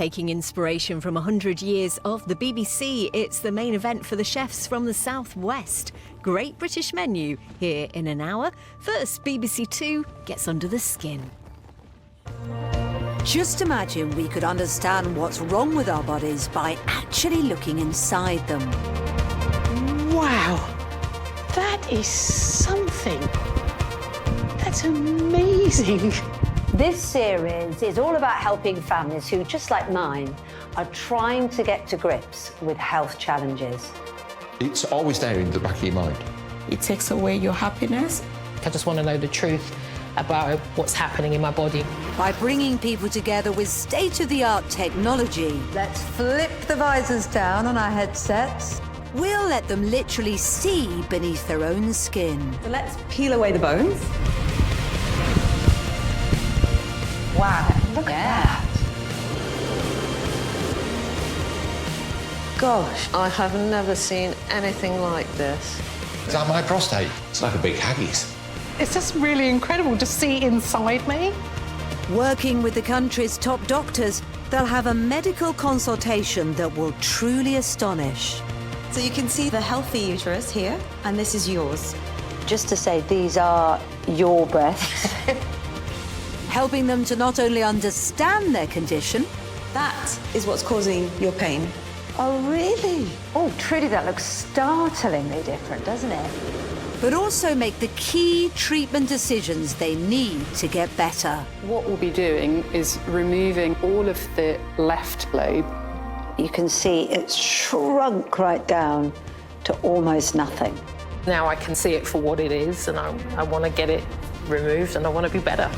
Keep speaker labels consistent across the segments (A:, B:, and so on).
A: Taking inspiration from 100 years of the BBC, it's the main event for the chefs from the Southwest. Great British menu here in an hour. First, BBC Two gets under the skin.
B: Just imagine we could understand what's wrong with our bodies by actually looking inside them.
C: Wow, that is something. That's amazing.
D: This series is all about helping families who, just like mine, are trying to get to grips with health challenges.
E: It's always there in the back of your mind.
F: It takes away your happiness.
G: I just want to know the truth about what's happening in my body.
B: By bringing people together with state-of-the-art technology,
D: Let's flip the visors down on our headsets.
B: we'll let them literally see beneath their own skin.
H: So let's peel away the bones.
D: Wow, look at that.
I: Gosh, I have never seen anything like this.
E: Is that my prostate? It's like a big haggis.
C: It's just really incredible to see inside me.
B: Working with the country's top doctors, they'll have a medical consultation that will truly astonish.
H: So you can see the healthy uterus here, and this is yours.
D: Just to say, these are your breasts.
B: Helping them to not only understand their condition,
H: That is what's causing your pain.
D: Oh, really? Oh, truly, that looks startlingly different, doesn't it?
B: but also make the key treatment decisions they need to get better.
J: What we'll be doing is removing all of the left lobe.
D: You can see it's shrunk right down to almost nothing.
G: Now I can see it for what it is, and I want to get it removed, and I want to be better.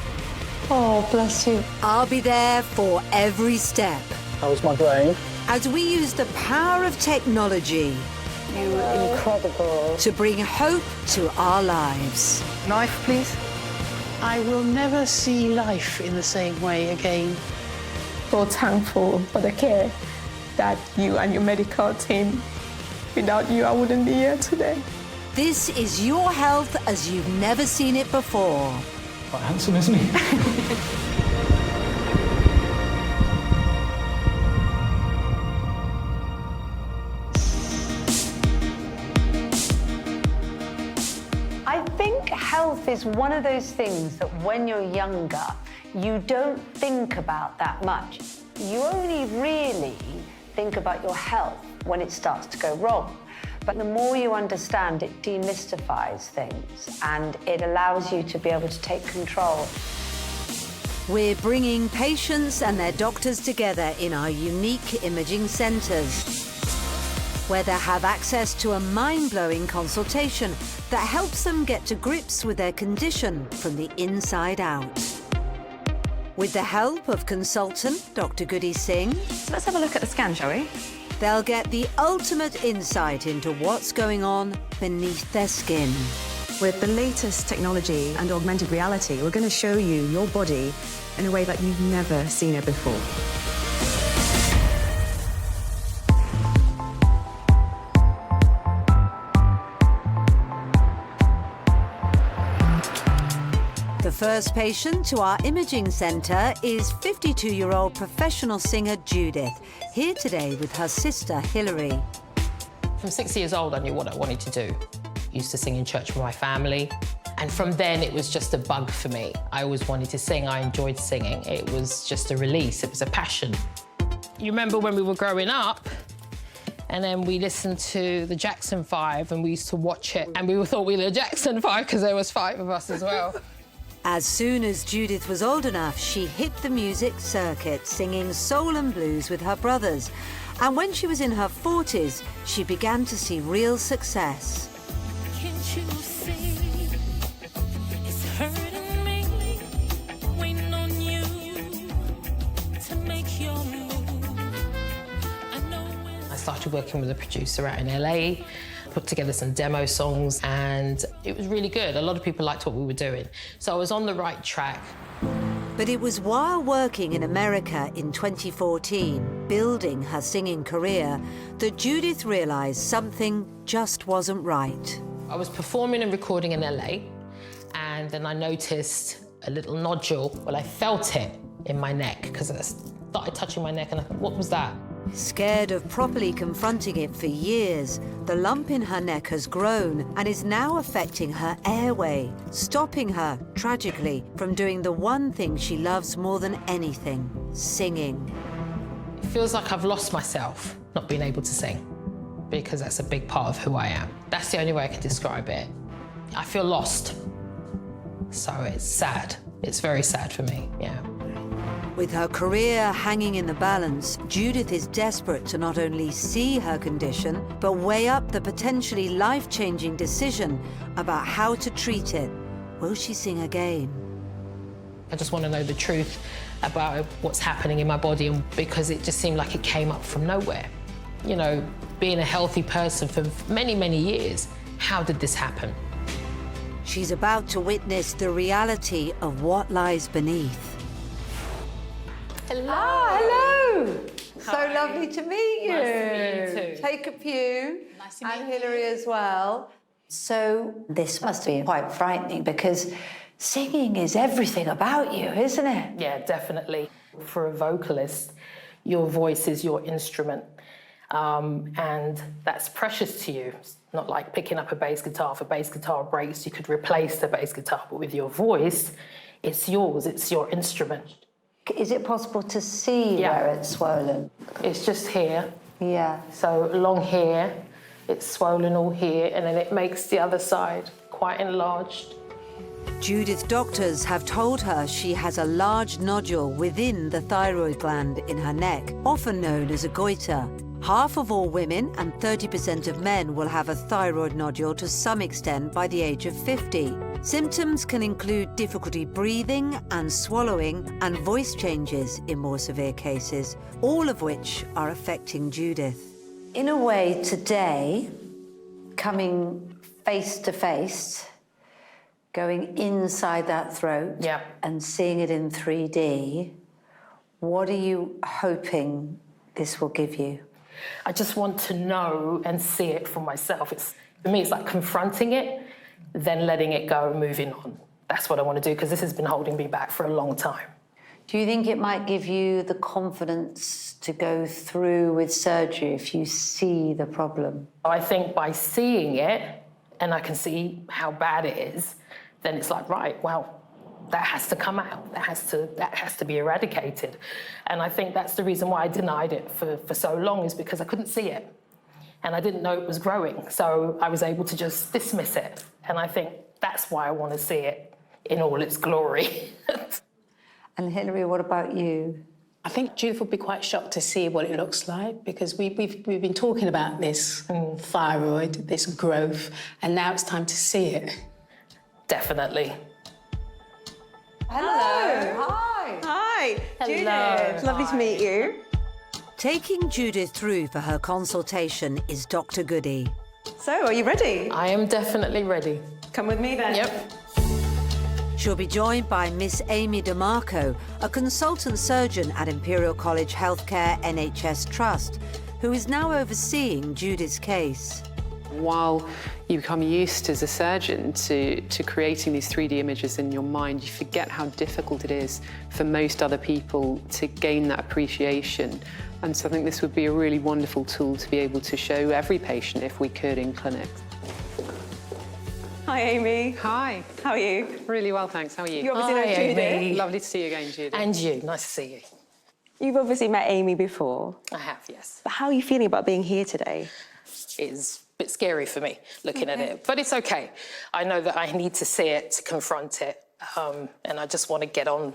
D: Oh, bless you.
B: I'll be there for every step
K: How's my brain?
B: as we use the power of technology
D: You incredible.
B: to bring hope to our lives.
C: Knife, please. I will never see life in the same way again.
F: So thankful for the care that you and your medical team. Without you, I wouldn't be here today.
B: This is your health as you've never seen it before.
K: Quite handsome, isn't he?
D: I think health is one of those things that when you're younger, you don't think about that much. You only really think about your health when it starts to go wrong. But the more you understand, it demystifies things and it allows you to be able to take control.
B: We're bringing patients and their doctors together in our unique imaging centres, where they have access to a mind-blowing consultation that helps them get to grips with their condition from the inside out. With the help of consultant Dr. Goody Singh,
H: So let's have a look at the scan, shall we?
B: they'll get the ultimate insight into what's going on beneath their skin.
H: With the latest technology and augmented reality, we're going to show you your body in a way that you've never seen it before.
B: The first patient to our imaging centre is 52-year-old professional singer Judith, here today with her sister Hilary.
G: From 6 years old, I knew what I wanted to do. I used to sing in church with my family, and from then it was just a bug for me. I always wanted to sing, I enjoyed singing. It was just a release, it was a passion. You remember when we were growing up, and then we listened to the Jackson 5 and we used to watch it, and we thought we were the Jackson 5 because there was 5 of us as well.
B: As soon as Judith was old enough, she hit the music circuit, singing soul and blues with her brothers. And when she was in her 40s, she began to see real success.
L: Can't you see it's hurting me, waiting on you to make your move? I know
G: I started working with a producer out in LA, put together some demo songs, and it was really good. A lot of people liked what we were doing. So I was on the right track.
B: But it was while working in America in 2014, building her singing career, that Judith realised something just wasn't right.
G: I was performing and recording in LA, and then I noticed a little nodule. Well, I felt it in my neck because started touching my neck and I thought, what was that?
B: Scared of properly confronting it for years, the lump in her neck has grown and is now affecting her airway, stopping her, tragically, from doing the one thing she loves more than anything, singing.
G: It feels like I've lost myself, not being able to sing, because that's a big part of who I am. That's the only way I can describe it. I feel lost. So it's sad. It's very sad for me, yeah.
B: With her career hanging in the balance, Judith is desperate to not only see her condition, but weigh up the potentially life-changing decision about how to treat it. Will she sing again?
G: I just want to know the truth about what's happening in my body, and because it just seemed like it came up from nowhere. You know, being a healthy person for many, many years, how did this happen?
B: She's about to witness the reality of what lies beneath.
G: Hello.
D: Ah, hello. So
G: Hi.
D: lovely to meet you.
G: Nice to meet you too.
D: Take a pew.
G: Nice to meet
D: and Hilary as well. So this must be quite frightening because singing is everything about you, isn't it?
G: Yeah, definitely. For a vocalist, your voice is your instrument, and that's precious to you. It's not like picking up a bass guitar. If a bass guitar breaks, you could replace the bass guitar, but with your voice, it's yours, it's your instrument.
D: Is it possible to see where it's swollen?
G: It's just here.
D: Yeah.
G: So along here, it's swollen all here, and then it makes the other side quite enlarged.
B: Judith's doctors have told her she has a large nodule within the thyroid gland in her neck, often known as a goiter. Half of all women and 30% of men will have a thyroid nodule to some extent by the age of 50. Symptoms can include difficulty breathing and swallowing and voice changes in more severe cases, all of which are affecting Judith.
D: In a way, today, coming face to face, going inside that throat and seeing it in 3D, what are you hoping this will give you?
G: I just want to know and see it for myself. For me, it's like confronting it, then letting it go and moving on. That's what I want to do, because this has been holding me back for a long time.
D: Do you think it might give you the confidence to go through with surgery if you see the problem?
G: I think by seeing it, and I can see how bad it is, then it's like, right, well, that has to come out. That has to be eradicated. And I think that's the reason why I denied it for so long, is because I couldn't see it. And I didn't know it was growing. So I was able to just dismiss it. And I think that's why I want to see it in all its glory.
D: And Hilary, what about you?
C: I think Judith would be quite shocked to see what it looks like, because we've been talking about this thyroid, this growth, and now it's time to see it.
G: Definitely.
D: Hello. Hi.
H: Hi,
G: Hello.
H: Judith. Lovely to meet you.
B: Taking Judith through for her consultation is Dr. Goody.
H: So, are you ready?
G: I am definitely ready.
H: Come with me then.
G: Yep.
B: She'll be joined by Miss Amy DeMarco, a consultant surgeon at Imperial College Healthcare NHS Trust, who is now overseeing Judith's case.
J: While you become used as a surgeon to creating these 3D images in your mind, you forget how difficult it is for most other people to gain that appreciation. And so I think this would be a really wonderful tool to be able to show every patient if we could in clinic.
H: Hi, Amy.
J: Hi.
H: How are you?
J: Really well, thanks. How are you?
H: You obviously know
G: Hi,
H: Judith.
G: Amy.
J: Lovely to see you again, Judith.
G: And you. Nice to see you.
H: You've obviously met Amy before.
G: I have, yes.
H: But how are you feeling about being here today?
G: It's a bit scary for me looking at it, but it's okay. I know that I need to see it to confront it, and I just want to get on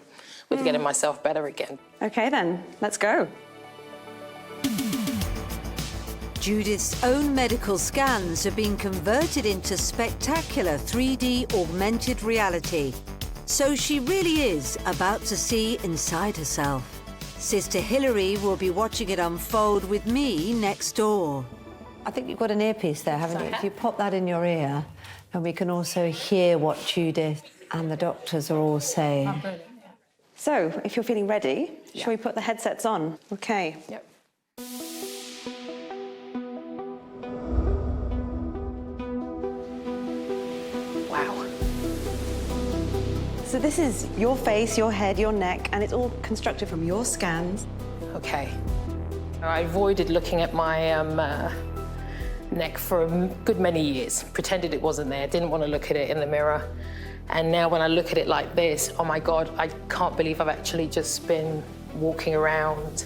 G: with getting myself better again.
H: Okay then, let's go.
B: Judith's own medical scans have been converted into spectacular 3D augmented reality. So she really is about to see inside herself. Sister Hilary will be watching it unfold with me next door.
D: I think you've got an earpiece there, haven't you? If you pop that in your ear, and we can also hear what Judith and the doctors are all saying.
G: Oh, brilliant.
H: So, if you're feeling ready, shall we put the headsets on? Okay.
G: Yep. Wow.
H: So this is your face, your head, your neck, and it's all constructed from your scans
G: okay. I avoided looking at my neck for a good many years, pretended it wasn't there, didn't want to look at it in the mirror. And now when I look at it like this, oh my God, I can't believe I've actually just been walking around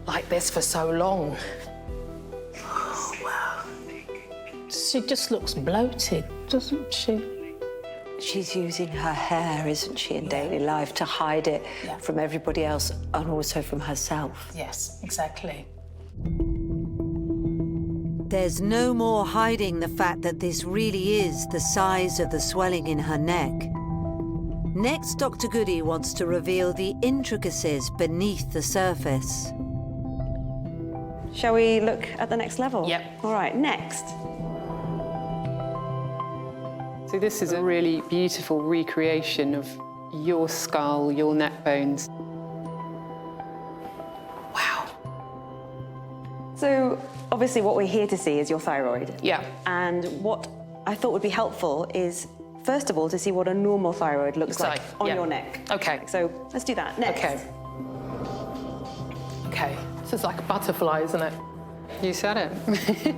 G: like this for so long.
C: Oh, wow. She just looks bloated, doesn't she?
B: She's using her hair, isn't she, in daily life to hide it from everybody else and also from herself.
C: Yes, exactly.
B: There's no more hiding the fact that this really is the size of the swelling in her neck. Next, Dr. Goody wants to reveal the intricacies beneath the surface.
H: Shall we look at the next level?
G: Yep.
H: All right, next.
J: So this is a really beautiful recreation of your skull, your neck bones.
G: Wow.
H: So obviously what we're here to see is your thyroid.
G: Yeah.
H: And what I thought would be helpful is, first of all, to see what a normal thyroid looks like on your neck.
G: Okay.
H: So let's do that. Next.
G: Okay. Okay. This is like a butterfly, isn't it?
J: You said it.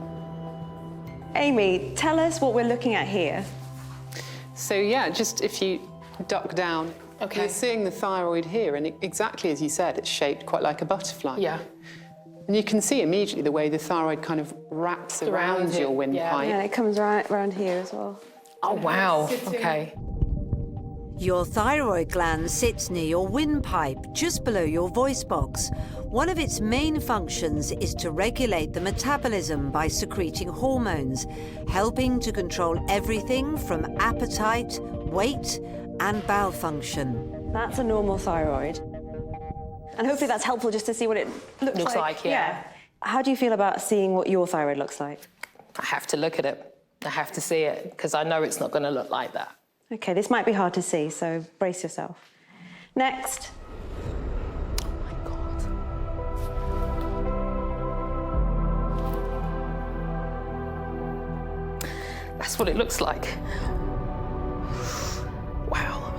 H: Amy, tell us what we're looking at here.
J: So yeah, just if you duck down, you're seeing the thyroid here, and exactly as you said, it's shaped quite like a butterfly.
G: Yeah.
J: And you can see immediately the way the thyroid kind of wraps around your windpipe.
H: Yeah, it comes right around here as well.
G: Oh, wow. Okay.
B: Your thyroid gland sits near your windpipe, just below your voice box. One of its main functions is to regulate the metabolism by secreting hormones, helping to control everything from appetite, weight, and bowel function.
H: That's a normal thyroid. And hopefully that's helpful just to see what it looks like.
G: Yeah.
H: How do you feel about seeing what your thyroid looks like?
G: I have to look at it. I have to see it, because I know it's not going to look like that.
H: Okay, this might be hard to see, so brace yourself. Next.
G: That's what it looks like. Wow.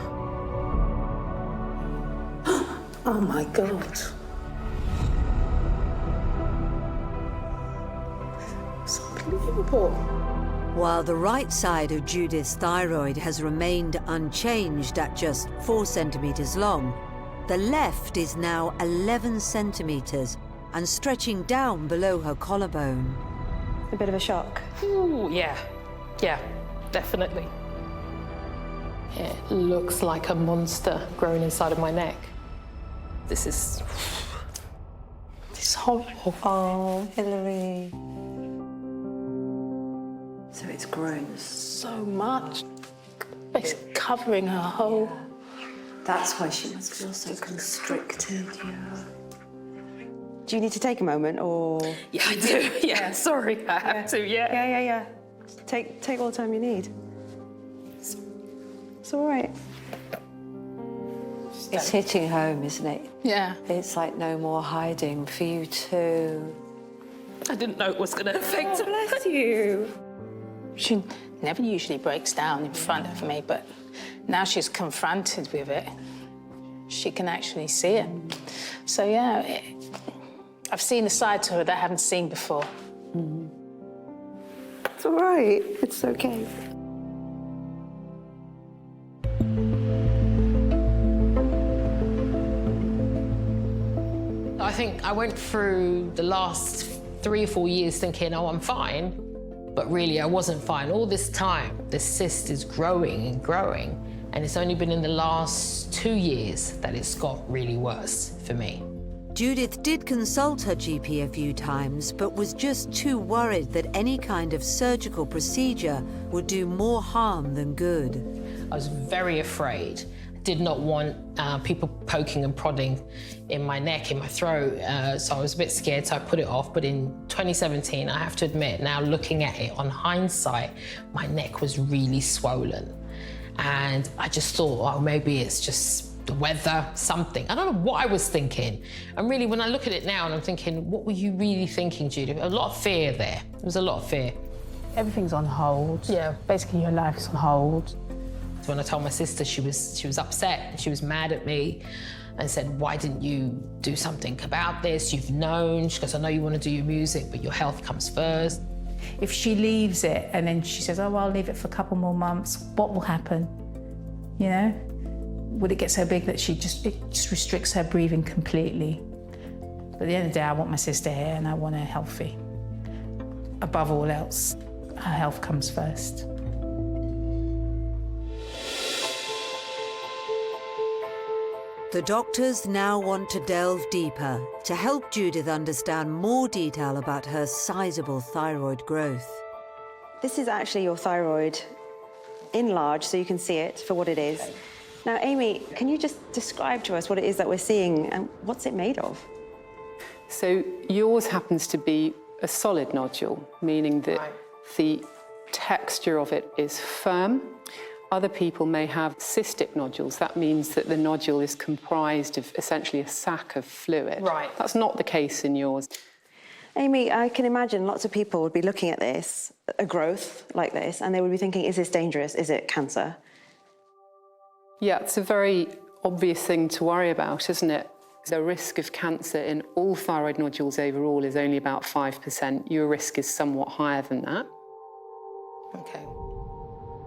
C: Oh my God. It's unbelievable.
B: While the right side of Judith's thyroid has remained unchanged at just 4 centimetres long, the left is now 11 centimetres and stretching down below her collarbone.
H: A bit of a shock.
G: Ooh, yeah. Yeah, definitely. It looks like a monster growing inside of my neck. This is horrible.
H: Oh, Hillary.
B: So it's grown.
C: So much. It's covering her whole...
B: That's why she must feel so constricted,
H: Do you need to take a moment, or...?
G: Yeah, I do. Yeah, sorry, I have to, yeah.
H: Yeah. Take all the time you need. It's all right.
B: It's hitting home, isn't it?
C: Yeah.
B: It's like no more hiding for you too.
G: I didn't know it was going to affect her.
H: Bless you.
C: She never usually breaks down in front of me, but now she's confronted with it. She can actually see it. So, yeah, I've seen a side to her that I haven't seen before.
H: It's all right. It's okay.
G: I think I went through the last 3 or 4 years thinking, oh, I'm fine. But really, I wasn't fine. All this time, the cyst is growing and growing. And it's only been in the last 2 years that it's got really worse for me.
B: Judith did consult her GP a few times, but was just too worried that any kind of surgical procedure would do more harm than good.
G: I was very afraid. I did not want people poking and prodding in my neck, in my throat, so I was a bit scared, so I put it off. But in 2017, I have to admit, now looking at it on hindsight, my neck was really swollen. And I just thought, oh, maybe it's just the weather, something. I don't know what I was thinking. And really, when I look at it now and I'm thinking, what were you really thinking, Judith? A lot of fear there. There was a lot of fear.
C: Everything's on hold.
G: Yeah.
C: Basically, your life's on hold.
G: So when I told my sister, she was upset. She was mad at me. and said, why didn't you do something about this? You've known. She goes, I know you want to do your music, but your health comes first.
C: If she leaves it and then she says, oh, well, I'll leave it for a couple more months, what will happen? You know? Would it get so big that it just restricts her breathing completely? But at the end of the day, I want my sister here and I want her healthy. Above all else, her health comes first.
B: The doctors now want to delve deeper to help Judith understand more detail about her sizable thyroid growth.
H: This is actually your thyroid enlarged, so you can see it for what it is. Okay. Now, Amy, can you just describe to us what it is that we're seeing and what's it made of?
J: So yours happens to be a solid nodule, meaning that the texture of it is firm. Other people may have cystic nodules. That means that the nodule is comprised of essentially a sac of fluid.
G: Right.
J: That's not the case in yours.
H: Amy, I can imagine lots of people would be looking at this, a growth like this, and they would be thinking, is this dangerous? Is it cancer?
J: Yeah, it's a very obvious thing to worry about, isn't it? The risk of cancer in all thyroid nodules overall is only about 5%. Your risk is somewhat higher than that.
G: Okay.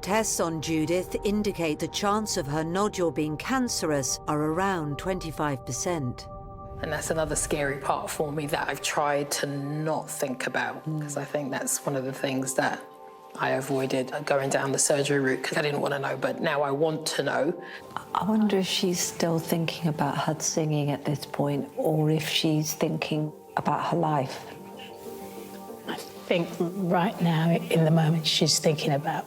B: Tests on Judith indicate the chance of her nodule being cancerous are around 25%.
G: And that's another scary part for me that I've tried to not think about, because I think that's one of the things that I avoided going down the surgery route because I didn't want to know, but now I want to know.
I: I wonder if she's still thinking about her singing at this point, or if she's thinking about her life.
C: I think right now, in the moment, she's thinking about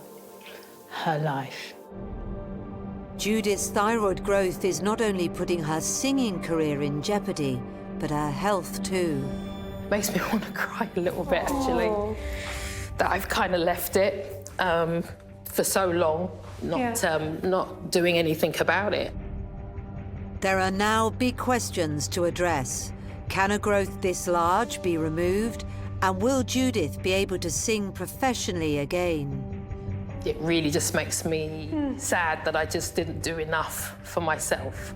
C: her life.
B: Judith's thyroid growth is not only putting her singing career in jeopardy, but her health too.
G: Makes me want to cry a little bit, actually. That I've kind of left it for so long, not doing anything about it.
B: There are now big questions to address. Can a growth this large be removed? And will Judith be able to sing professionally again?
G: It really just makes me sad that I just didn't do enough for myself.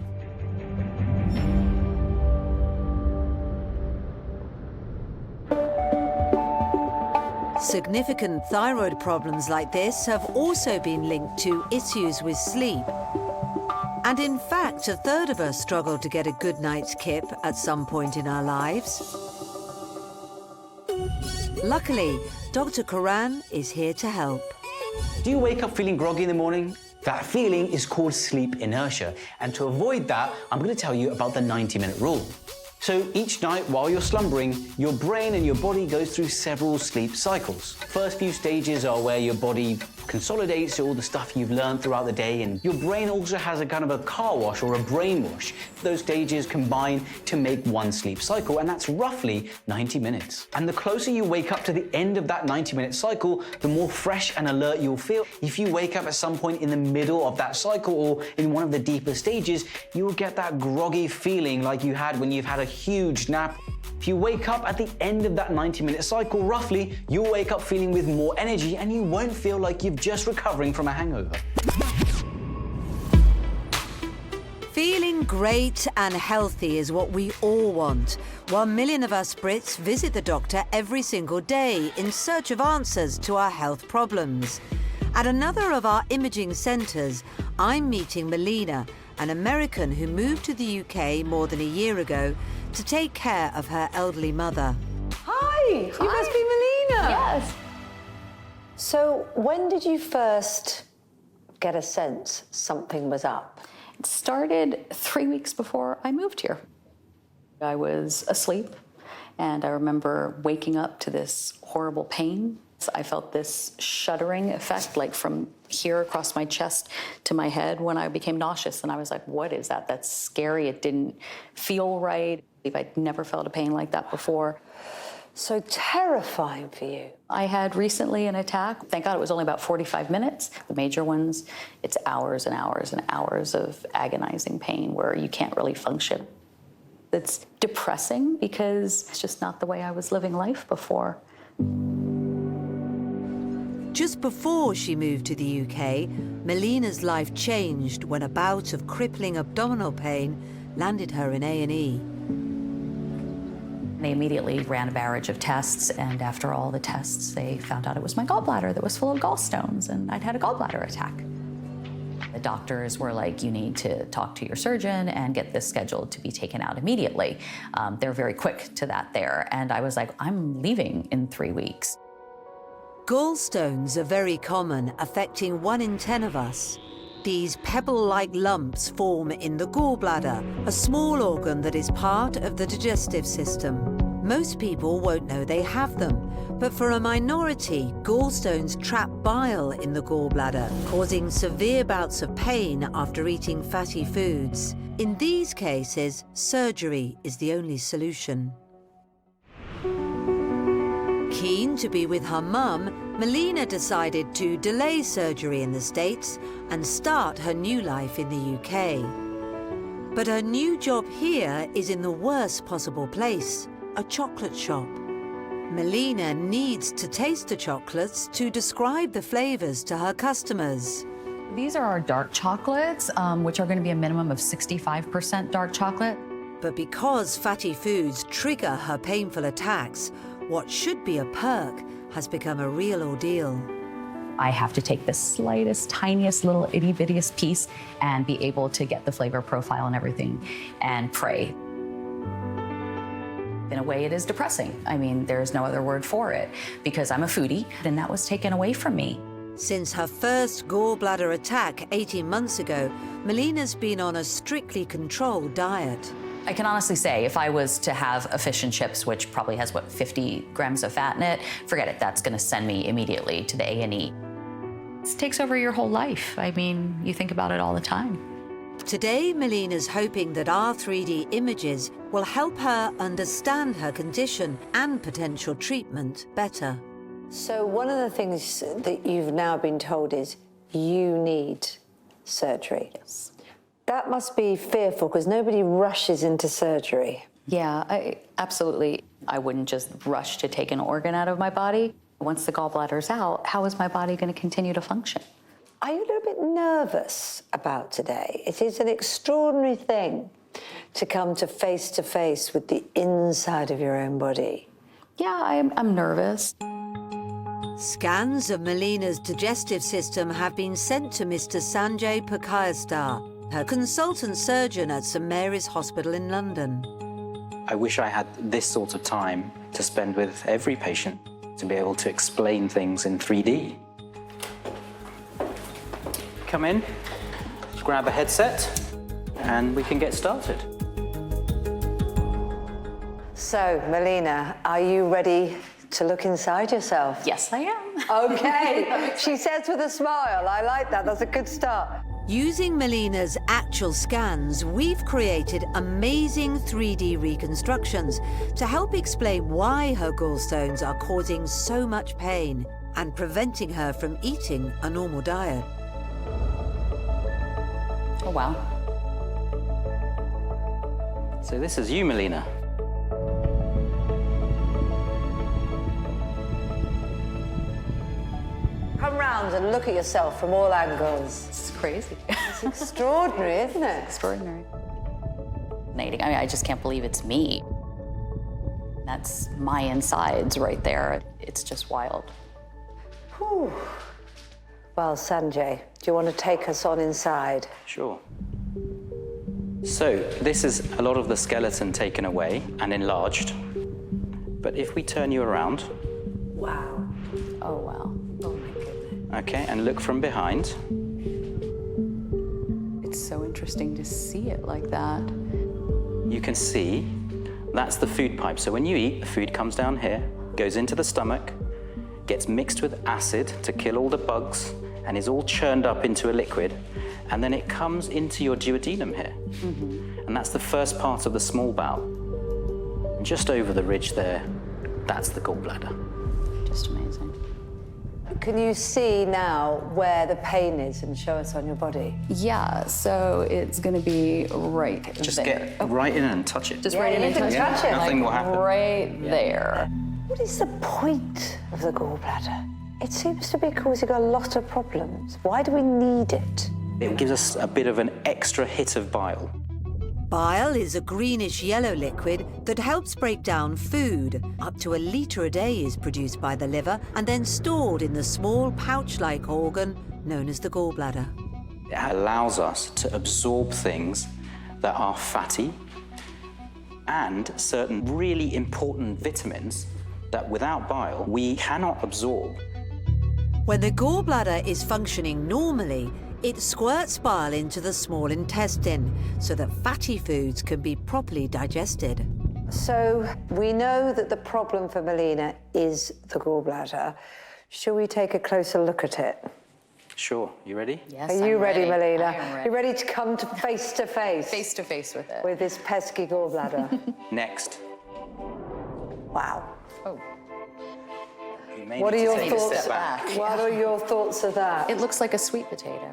B: Significant thyroid problems like this have also been linked to issues with sleep. And in fact, 1/3 of us struggle to get a good night's kip at some point in our lives. Luckily, Dr. Karan is here to help.
M: Do you wake up feeling groggy in the morning? That feeling is called sleep inertia. And to avoid that, I'm going to tell you about the 90-minute rule. So each night while you're slumbering, your brain and your body goes through several sleep cycles. First few stages are where your body consolidates all the stuff you've learned throughout the day, and your brain also has a kind of a car wash or a brain wash. Those stages combine to make one sleep cycle, and that's roughly 90 minutes. And the closer you wake up to the end of that 90-minute cycle, the more fresh and alert you'll feel. If you wake up at some point in the middle of that cycle or in one of the deeper stages, you'll get that groggy feeling like you had when you've had a huge nap. If you wake up at the end of that 90-minute cycle, roughly, you'll wake up feeling with more energy and you won't feel like you're just recovering from a hangover.
B: Feeling great and healthy is what we all want. 1 million of us Brits visit the doctor every single day in search of answers to our health problems. At another of our imaging centres, I'm meeting Melina, an American who moved to the UK more than a year ago to take care of her elderly mother.
D: Hi, you must be Melina. Yes. So when did you first get a sense something was up?
N: It started 3 weeks before I moved here. I was asleep, and I remember waking up to this horrible pain. I felt this shuddering effect, like from here across my chest to my head, when I became nauseous. And I was like, what is that? That's scary. It didn't feel right. I'd never felt a pain like that before.
D: So terrifying for you.
N: I had recently an attack. Thank God it was only about 45 minutes. The major ones, it's hours and hours and hours of agonizing pain where you can't really function. It's depressing because it's just not the way I was living life before.
B: Just before she moved to the UK, Melina's life changed when a bout of crippling abdominal pain landed her in A&E.
N: They immediately ran a barrage of tests, and after all the tests, they found out it was my gallbladder that was full of gallstones, and I'd had a gallbladder attack. The doctors were like, you need to talk to your surgeon and get this scheduled to be taken out immediately. They're very quick to that there, and I was like, I'm leaving in 3 weeks.
B: Gallstones are very common, affecting 1 in 10 of us. These pebble-like lumps form in the gallbladder, a small organ that is part of the digestive system. Most people won't know they have them, but for a minority, gallstones trap bile in the gallbladder, causing severe bouts of pain after eating fatty foods. In these cases, surgery is the only solution. Keen to be with her mum, Melina decided to delay surgery in the States and start her new life in the UK. But her new job here is in the worst possible place, a chocolate shop. Melina needs to taste the chocolates to describe the flavours to her customers.
N: These are our dark chocolates, which are going to be a minimum of 65% dark chocolate.
B: But because fatty foods trigger her painful attacks, what should be a perk has become a real ordeal.
N: I have to take the slightest, tiniest little itty-bittiest piece and be able to get the flavor profile and everything and pray. In a way, it is depressing. I mean, there's no other word for it, because I'm a foodie, and that was taken away from me.
B: Since her first gallbladder attack 18 months ago, Melina's been on a strictly controlled diet.
N: I can honestly say, if I was to have a fish and chips, which probably has, 50 grams of fat in it, forget it, that's gonna send me immediately to the A&E. This takes over your whole life. I mean, you think about it all the time.
B: Today, Melina's hoping that our 3D images will help her understand her condition and potential treatment better.
D: So one of the things that you've now been told is you need surgery.
N: Yes.
D: That must be fearful because nobody rushes into surgery.
N: Yeah, absolutely. I wouldn't just rush to take an organ out of my body. Once the gallbladder's out, how is my body going to continue to function?
D: Are you a little bit nervous about today? It is an extraordinary thing to come to face with the inside of your own body.
N: Yeah, I'm nervous.
B: Scans of Melina's digestive system have been sent to Mr. Sanjay Pakayastar, her consultant surgeon at St Mary's Hospital in London.
M: I wish I had this sort of time to spend with every patient, to be able to explain things in 3D. Come in, grab a headset, and we can get started.
D: So, Melina, are you ready to look inside yourself?
N: Yes, I am.
D: Okay. She says with a smile. I like that. That's a good start.
B: Using Melina's actual scans, we've created amazing 3D reconstructions to help explain why her gallstones are causing so much pain and preventing her from eating a normal diet.
N: Oh, wow.
M: So this is you, Melina.
D: Come round and look at yourself from all angles.
N: It's crazy.
D: It's extraordinary, isn't it?
N: Extraordinary. I mean, I just can't believe it's me. That's my insides right there. It's just wild.
D: Whew. Well, Sanjay, do you want to take us on inside?
M: Sure. So this is a lot of the skeleton taken away and enlarged. But if we turn you around.
D: Wow.
N: Oh, wow. Oh, my goodness.
M: Okay, and look from behind.
N: It's so interesting to see it like that.
M: You can see that's the food pipe. So when you eat, the food comes down here, goes into the stomach, gets mixed with acid to kill all the bugs, and is all churned up into a liquid, and then it comes into your duodenum here. Mm-hmm. And that's the first part of the small bowel. And just over the ridge there, that's the gallbladder.
N: Just amazing.
D: Can you see now where the pain is and show us on your body?
N: Yeah, so it's going to be right
M: Just
N: there.
M: get right in and touch it.
N: Just right in and touch it.
M: Nothing will happen.
N: Right there.
D: What is the point of the gallbladder? It seems to be causing a lot of problems. Why do we need it?
M: It gives us a bit of an extra hit of bile.
B: Bile is a greenish-yellow liquid that helps break down food. Up to a litre a day is produced by the liver and then stored in the small pouch-like organ known as the gallbladder.
M: It allows us to absorb things that are fatty and certain really important vitamins that without bile we cannot absorb.
B: When the gallbladder is functioning normally, it squirts bile into the small intestine so that fatty foods can be properly digested.
D: So we know that the problem for Melina is the gallbladder. Shall we take a closer look at it?
M: Sure, you ready?
N: Yes,
D: Are you
N: I'm
D: ready, Melina?
N: I am ready.
D: You ready to come to face to face?
N: Face to face with it.
D: With this pesky gallbladder.
M: Next.
D: Wow.
N: Oh.
M: You may
D: What are
M: need to
D: your
M: take a
D: thoughts?
M: step back.
D: What are your thoughts of that?
N: It looks like a sweet potato.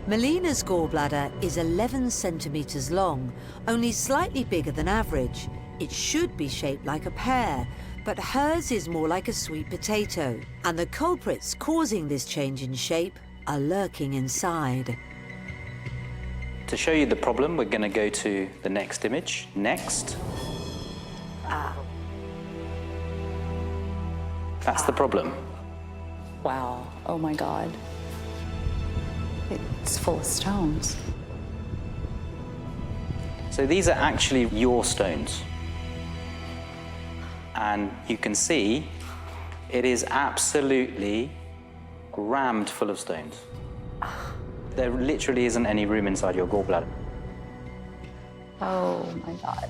B: Melina's gallbladder is 11 centimetres long, only slightly bigger than average. It should be shaped like a pear, but hers is more like a sweet potato, and the culprits causing this change in shape are lurking inside.
M: To show you the problem, we're going to go to the next image. Next. That's the problem.
N: Wow. Oh my God. It's full of stones.
M: So these are actually your stones. And you can see it is absolutely rammed full of stones. There literally isn't any room inside your gallbladder.
N: Oh my God.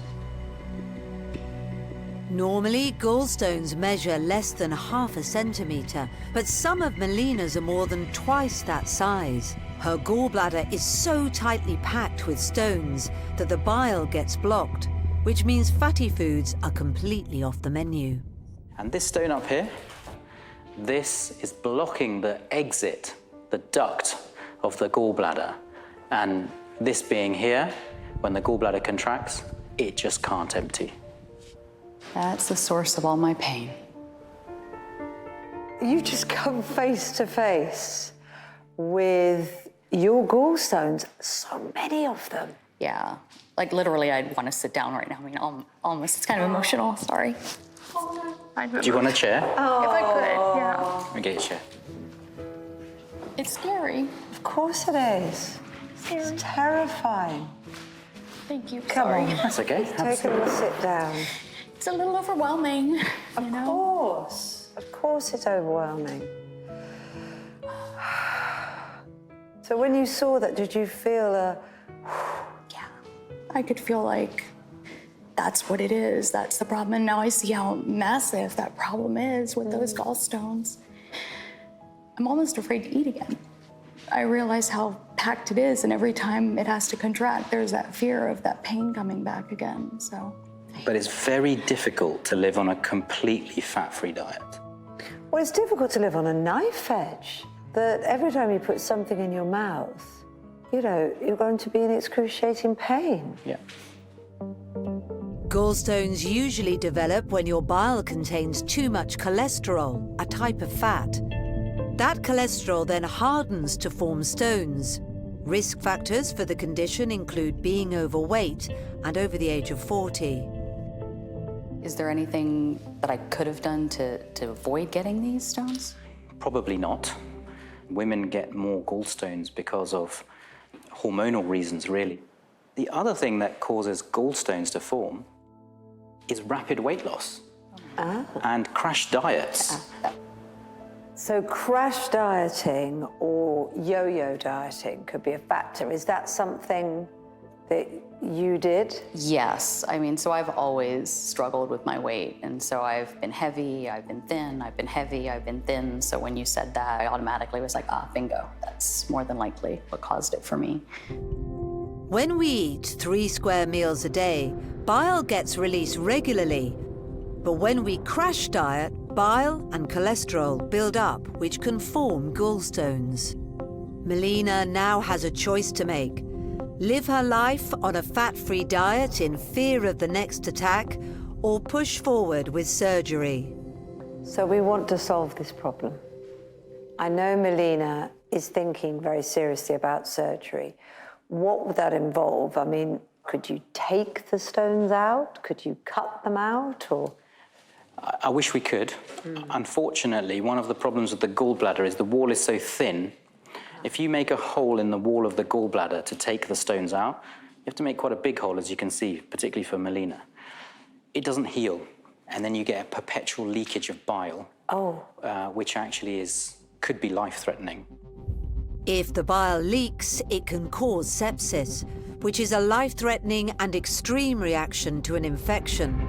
B: Normally, gallstones measure less than ½ a centimetre, but some of Melina's are more than twice that size. Her gallbladder is so tightly packed with stones that the bile gets blocked, which means fatty foods are completely off the menu.
M: And this stone up here, this is blocking the exit, the duct of the gallbladder. And this being here, when the gallbladder contracts, it just can't empty.
N: That's the source of all my pain.
D: You just come face to face with your gallstones, so many of them.
N: Yeah. Like literally, I'd want to sit down right now. I mean, almost. It's kind of emotional. Sorry.
M: Do you want a chair?
N: Oh. If I could, yeah.
M: Let me get you a chair.
N: It's scary.
D: Of course it is. It's terrifying.
N: Thank you.
D: Come
N: Sorry.
D: on.
M: That's okay.
D: Take a little sit down.
N: It's a little overwhelming.
D: Of course it's overwhelming. So when you saw that, did you feel a...
N: Yeah, I could feel like that's what it is. That's the problem. And now I see how massive that problem is with those gallstones. I'm almost afraid to eat again. I realize how packed it is, and every time it has to contract, there's that fear of that pain coming back again, so.
M: But it's very difficult to live on a completely fat-free diet.
D: Well, it's difficult to live on a knife edge. That every time you put something in your mouth, you know, you're going to be in excruciating pain.
M: Yeah.
B: Gallstones usually develop when your bile contains too much cholesterol, a type of fat. That cholesterol then hardens to form stones. Risk factors for the condition include being overweight and over the age of 40.
N: Is there anything that I could have done to avoid getting these stones?
M: Probably not. Women get more gallstones because of hormonal reasons, really. The other thing that causes gallstones to form is rapid weight loss and crash diets.
D: So crash dieting or yo-yo dieting could be a factor. Is that something that you did?
N: Yes. I mean, so I've always struggled with my weight. And so I've been heavy, I've been thin, I've been heavy, I've been thin. So when you said that, I automatically was like, bingo. That's more than likely what caused it for me.
B: When we eat 3 square meals a day, bile gets released regularly. But when we crash diet, bile and cholesterol build up, which can form gallstones. Melina now has a choice to make. Live her life on a fat-free diet in fear of the next attack, or push forward with surgery.
D: So we want to solve this problem. I know Melina is thinking very seriously about surgery. What would that involve? I mean, could you take the stones out? Could you cut them out, or...?
M: I wish we could. Unfortunately, one of the problems with the gallbladder is the wall is so thin. If you make a hole in the wall of the gallbladder to take the stones out, you have to make quite a big hole, as you can see, particularly for Melina. It doesn't heal, and then you get a perpetual leakage of bile, which actually could be life-threatening.
B: If the bile leaks, it can cause sepsis, which is a life-threatening and extreme reaction to an infection.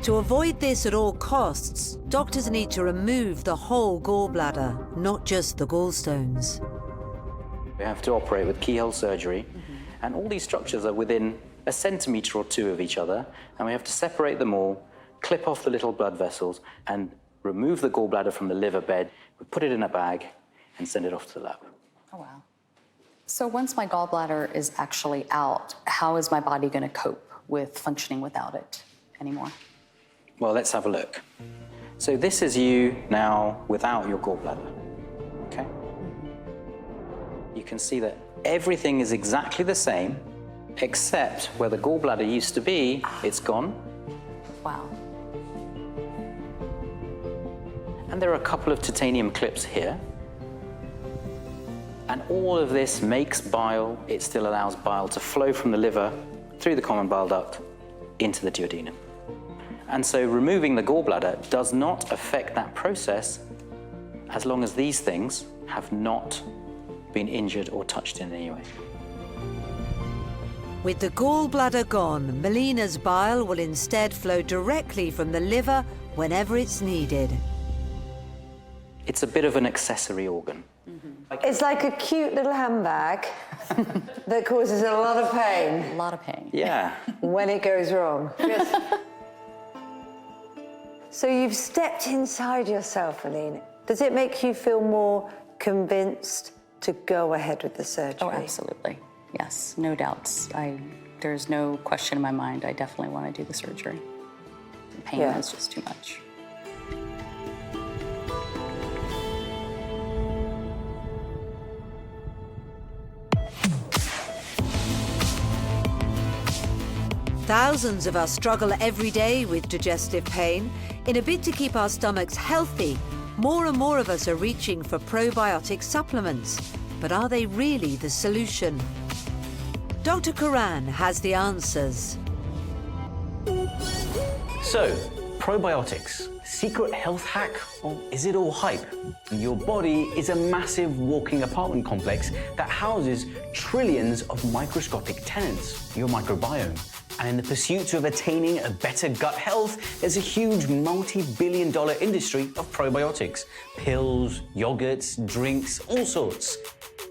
B: To avoid this at all costs, doctors need to remove the whole gallbladder, not just the gallstones.
M: We have to operate with keyhole surgery, and all these structures are within a centimetre or two of each other, and we have to separate them all, clip off the little blood vessels, and remove the gallbladder from the liver bed. We put it in a bag and send it off to the lab.
N: Oh, wow. So once my gallbladder is actually out, how is my body going to cope with functioning without it anymore?
M: Well, let's have a look. So this is you now without your gallbladder, okay? You can see that everything is exactly the same, except where the gallbladder used to be, it's gone.
N: Wow.
M: And there are a couple of titanium clips here. And all of this makes bile. It still allows bile to flow from the liver through the common bile duct into the duodenum. And so removing the gallbladder does not affect that process as long as these things have not been injured or touched in any way.
B: With the gallbladder gone, Melina's bile will instead flow directly from the liver whenever it's needed.
M: It's a bit of an accessory organ.
D: It's like a cute little handbag that causes a lot of pain.
N: A lot of pain.
M: Yeah.
D: When it goes wrong. So you've stepped inside yourself, Melina. Does it make you feel more convinced to go ahead with the surgery?
N: Oh, absolutely. Yes, no doubts. There's no question in my mind. I definitely want to do the surgery. The pain is just too much.
B: Thousands of us struggle every day with digestive pain. In a bid to keep our stomachs healthy, more and more of us are reaching for probiotic supplements. But are they really the solution? Dr. Karan has the answers.
M: So, probiotics, secret health hack, or is it all hype? Your body is a massive walking apartment complex that houses trillions of microscopic tenants, your microbiome. And in the pursuit of attaining a better gut health, there's a huge multi-billion-dollar industry of probiotics. Pills, yogurts, drinks, all sorts.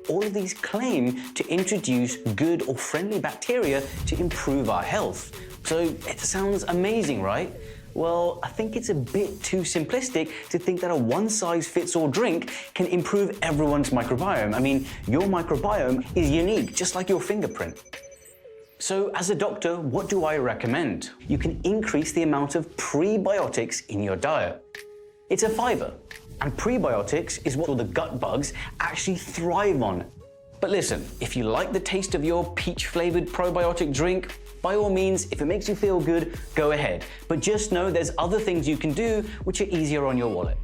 M: All of these claim to introduce good or friendly bacteria to improve our health. So it sounds amazing, right? Well, I think it's a bit too simplistic to think that a one-size-fits-all drink can improve everyone's microbiome. I mean, your microbiome is unique, just like your fingerprint. So as a doctor, what do I recommend? You can increase the amount of prebiotics in your diet. It's a fiber, and prebiotics is what all the gut bugs actually thrive on. But listen, if you like the taste of your peach-flavored probiotic drink, by all means, if it makes you feel good, go ahead. But just know there's other things you can do which are easier on your wallet.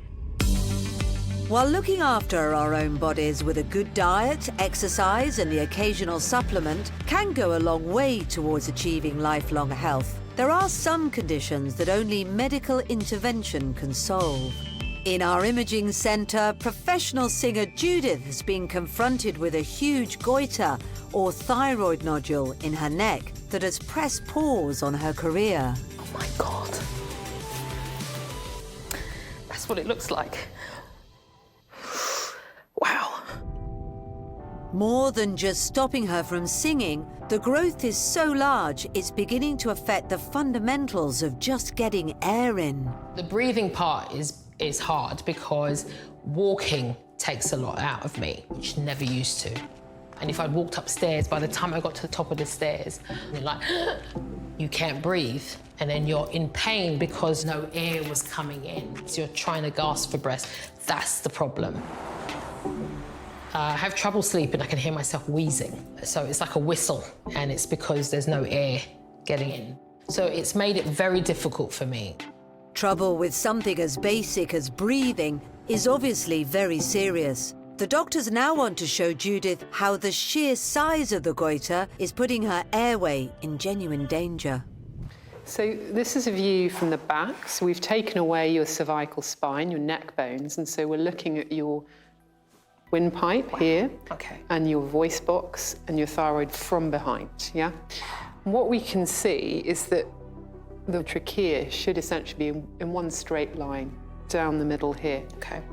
B: While looking after our own bodies with a good diet, exercise and the occasional supplement can go a long way towards achieving lifelong health, there are some conditions that only medical intervention can solve. In our imaging centre, professional singer Judith has been confronted with a huge goiter or thyroid nodule in her neck that has pressed pause on her career.
G: Oh my God. That's what it looks like. Wow.
B: More than just stopping her from singing, the growth is so large it's beginning to affect the fundamentals of just getting air in.
G: The breathing part is hard because walking takes a lot out of me, which never used to. And if I'd walked upstairs, by the time I got to the top of the stairs, you're like, you can't breathe. And then you're in pain because no air was coming in. So you're trying to gasp for breath. That's the problem. I have trouble sleeping. I can hear myself wheezing. So it's like a whistle, and it's because there's no air getting in. So it's made it very difficult for me.
B: Trouble with something as basic as breathing is obviously very serious. The doctors now want to show Judith how the sheer size of the goiter is putting her airway in genuine danger.
J: So this is a view from the back. So we've taken away your cervical spine, your neck bones, and so we're looking at your windpipe here, and your voice box and your thyroid from behind, yeah? What we can see is that the trachea should essentially be in one straight line down the middle here.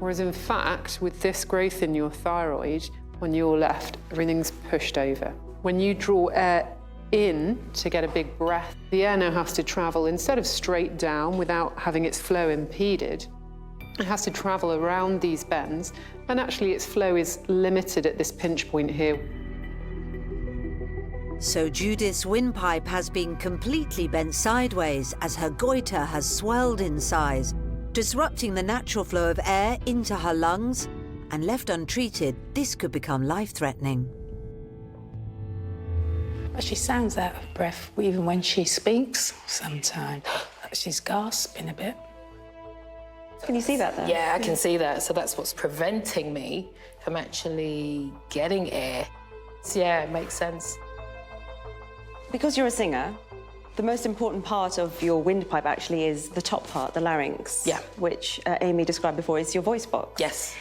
J: Whereas in fact, with this growth in your thyroid, on your left, everything's pushed over. When you draw air in to get a big breath, the air now has to travel, instead of straight down without having its flow impeded, it has to travel around these bends, and actually its flow is limited at this pinch point here.
B: So Judith's windpipe has been completely bent sideways as her goiter has swelled in size, disrupting the natural flow of air into her lungs, and left untreated, this could become life-threatening.
C: She sounds out of breath even when she speaks sometimes. She's gasping a bit.
H: Can you see that there?
G: Yeah, I can see that. So that's what's preventing me from actually getting air. So yeah, it makes sense.
H: Because you're a singer, the most important part of your windpipe actually is the top part, the larynx.
G: Yeah.
H: Which Amy described before is your voice box.
G: Yes.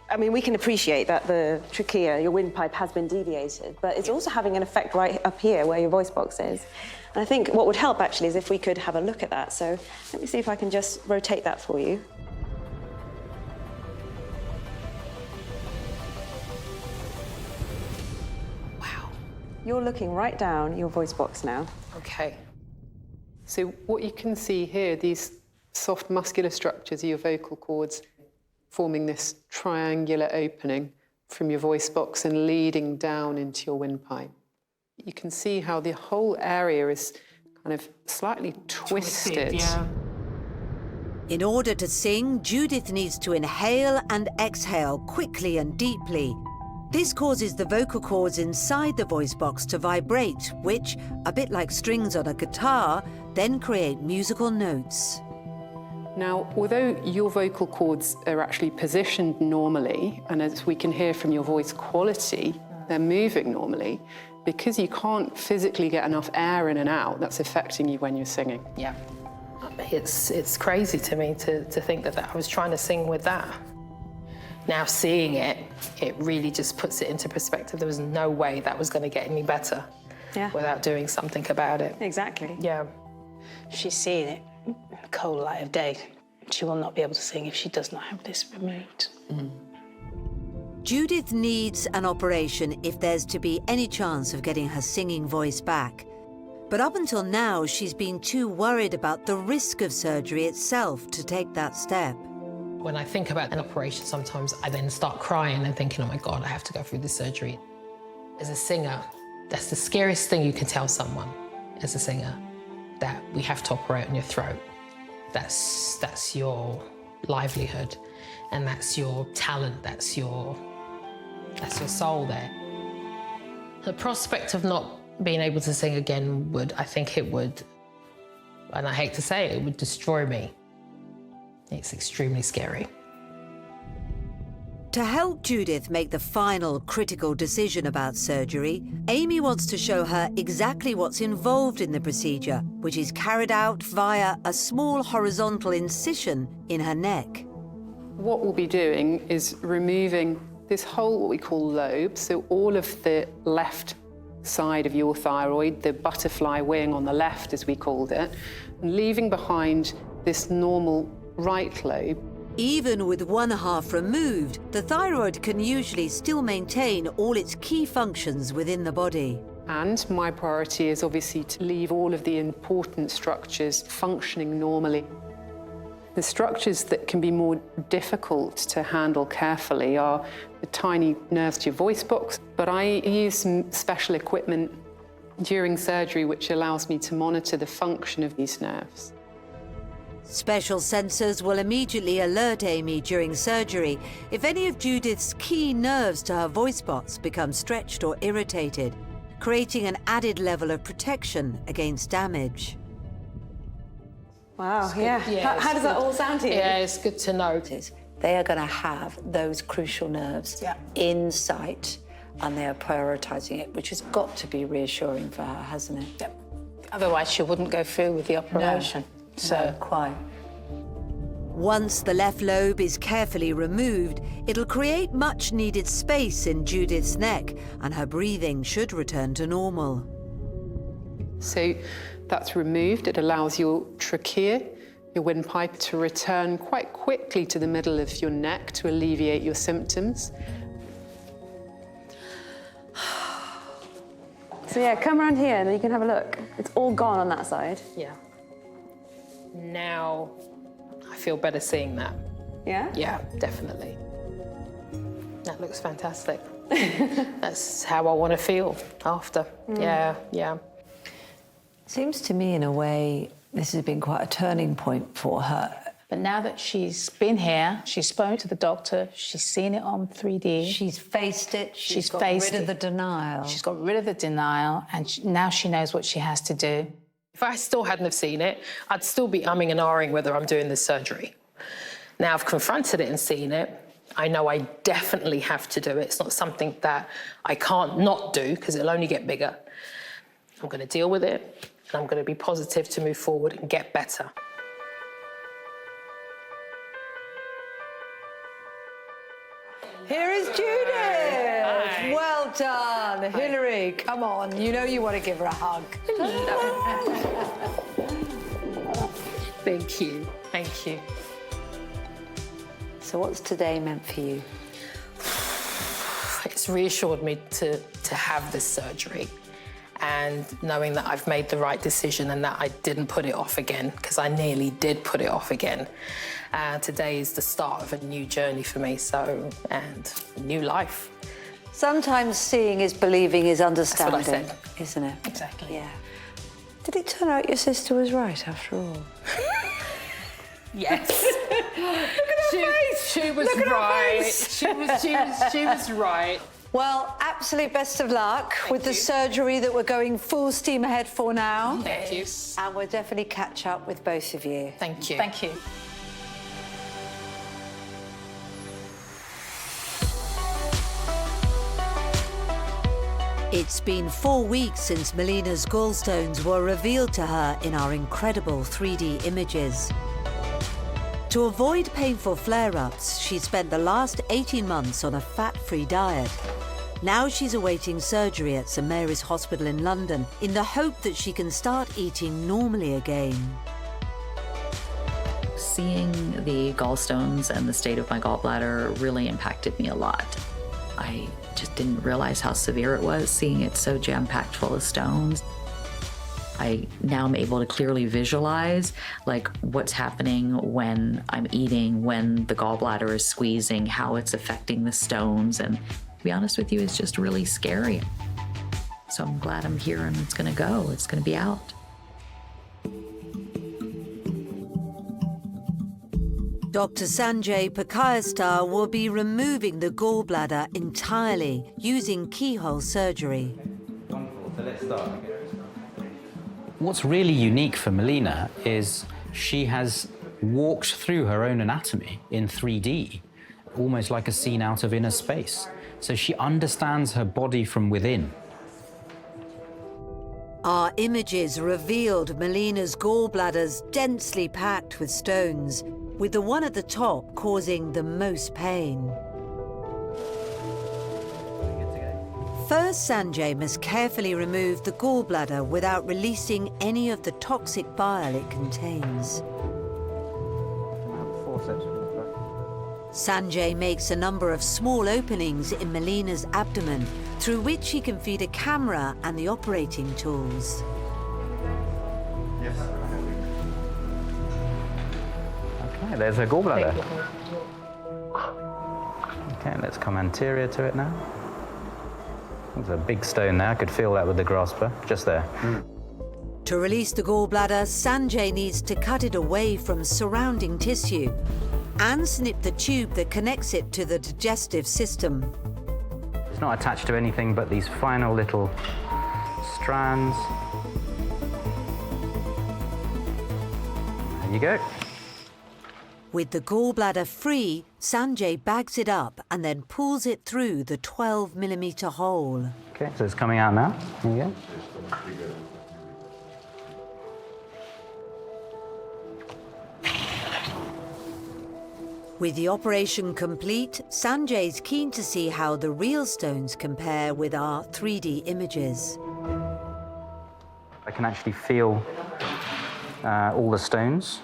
H: I mean, we can appreciate that the trachea, your windpipe, has been deviated, but it's also having an effect right up here where your voice box is. And I think what would help actually is if we could have a look at that. So let me see if I can just rotate that for you.
G: Wow.
H: You're looking right down your voice box now.
G: Okay.
J: So what you can see here, these soft muscular structures are your vocal cords, forming this triangular opening from your voice box and leading down into your windpipe. You can see how the whole area is kind of slightly twisted.
G: Yeah.
B: In order to sing, Judith needs to inhale and exhale quickly and deeply. This causes the vocal cords inside the voice box to vibrate, which, a bit like strings on a guitar, then create musical notes.
J: Now, although your vocal cords are actually positioned normally, and as we can hear from your voice quality, they're moving normally, because you can't physically get enough air in and out, that's affecting you when you're singing.
G: Yeah. It's crazy to me to think that I was trying to sing with that. Now seeing it, it really just puts it into perspective. There was no way that was going to get any better without doing something about it.
H: Exactly.
G: Yeah.
C: She's seeing it in the cold light of day. She will not be able to sing if she does not have this removed.
B: Judith needs an operation if there's to be any chance of getting her singing voice back. But up until now, she's been too worried about the risk of surgery itself to take that step.
G: When I think about an operation, sometimes I then start crying and thinking, oh my God, I have to go through this surgery. As a singer, that's the scariest thing you can tell someone as a singer, that we have to operate on your throat. That's your livelihood, and that's your talent, that's your soul there. The prospect of not being able to sing again I think it would, and I hate to say it would destroy me. It's extremely scary.
B: To help Judith make the final critical decision about surgery, Amy wants to show her exactly what's involved in the procedure, which is carried out via a small horizontal incision in her neck.
J: What we'll be doing is removing this whole, what we call lobe, so all of the left side of your thyroid, the butterfly wing on the left, as we called it, and leaving behind this normal right lobe.
B: Even with one half removed, the thyroid can usually still maintain all its key functions within the body.
J: And my priority is obviously to leave all of the important structures functioning normally. The structures that can be more difficult to handle carefully are the tiny nerves to your voice box, but I use some special equipment during surgery which allows me to monitor the function of these nerves.
B: Special sensors will immediately alert Amy during surgery if any of Judith's key nerves to her voice box become stretched or irritated, creating an added level of protection against damage.
H: Wow, yeah. How does that all sound to you?
G: Yeah, it's good to know.
I: They are going to have those crucial nerves in sight, and they are prioritising it, which has got to be reassuring for her, hasn't it?
C: Yep. Otherwise, she wouldn't go through with the operation.
I: No, quite.
B: Once the left lobe is carefully removed, it'll create much-needed space in Judith's neck, and her breathing should return to normal.
J: So that's removed. It allows your trachea, your windpipe, to return quite quickly to the middle of your neck to alleviate your symptoms.
H: So yeah, come around here and then you can have a look. It's all gone on that side.
G: Yeah. Now I feel better seeing that.
H: Yeah?
G: Yeah, definitely. That looks fantastic. That's how I want to feel after. Yeah, yeah.
I: Seems to me, in a way, this has been quite a turning point for her.
C: But now that she's been here, she's spoken to the doctor, she's seen it on 3D.
I: She's faced it, she's got
C: faced
I: rid of the denial.
C: She's got rid of the denial, and now she knows what she has to do.
G: If I still hadn't have seen it, I'd still be umming and ahhing whether I'm doing this surgery. Now I've confronted it and seen it. I know I definitely have to do it. It's not something that I can't not do, because it'll only get bigger. I'm going to deal with it, and I'm going to be positive to move forward and get better.
B: Here is Judith! Hi. Well done. Hi. Hilary, come on. You know you want to give her a hug.
G: Thank you. Thank you.
I: So what's today meant for you?
G: It's reassured me to have this surgery, and knowing that I've made the right decision and that I didn't put it off again, because I nearly did put it off again. Today is the start of a new journey for me, and a new life.
I: Sometimes seeing is believing is understanding.
G: That's what I said.
I: Isn't it?
G: Exactly.
I: Yeah. Did it turn out your sister was right after all?
G: Yes.
I: Look at her face.
G: She was
I: Look at her
G: right.
I: face.
G: She was right.
B: Well, absolute best of luck with the surgery that we're going full steam ahead for now.
G: Thank you.
B: And we'll definitely catch up with both of you.
G: Thank you.
C: Thank you.
B: It's been 4 weeks since Melina's gallstones were revealed to her in our incredible 3D images. To avoid painful flare-ups, she spent the last 18 months on a fat-free diet. Now she's awaiting surgery at St Mary's Hospital in London in the hope that she can start eating normally again.
O: Seeing the gallstones and the state of my gallbladder really impacted me a lot. I just didn't realize how severe it was, seeing it so jam-packed full of stones. I now am able to clearly visualize what's happening when I'm eating, when the gallbladder is squeezing, how it's affecting the stones, and to be honest with you, it's just really scary. So I'm glad I'm here and it's gonna go, it's gonna be out.
B: Dr. Sanjay Pakayastar will be removing the gallbladder entirely using keyhole surgery.
P: Wonderful, so let's start. What's really unique for Melina is she has walked through her own anatomy in 3D, almost like a scene out of Inner Space. So she understands her body from within.
B: Our images revealed Melina's gallbladders densely packed with stones, with the one at the top causing the most pain. First, Sanjay must carefully remove the gallbladder without releasing any of the toxic bile it contains. Sanjay makes a number of small openings in Melina's abdomen through which he can feed a camera and the operating tools.
P: Okay, there's her gallbladder. Okay, let's come anterior to it now. There's a big stone there. I could feel that with the grasper, just there.
B: To release the gallbladder, Sanjay needs to cut it away from surrounding tissue and snip the tube that connects it to the digestive system.
P: It's not attached to anything but these final little strands. There you go.
B: With the gallbladder free, Sanjay bags it up and then pulls it through the 12mm hole.
P: Okay, so it's coming out now. There you go.
B: With the operation complete, Sanjay's keen to see how the real stones compare with our 3D images.
P: I can actually feel all the stones.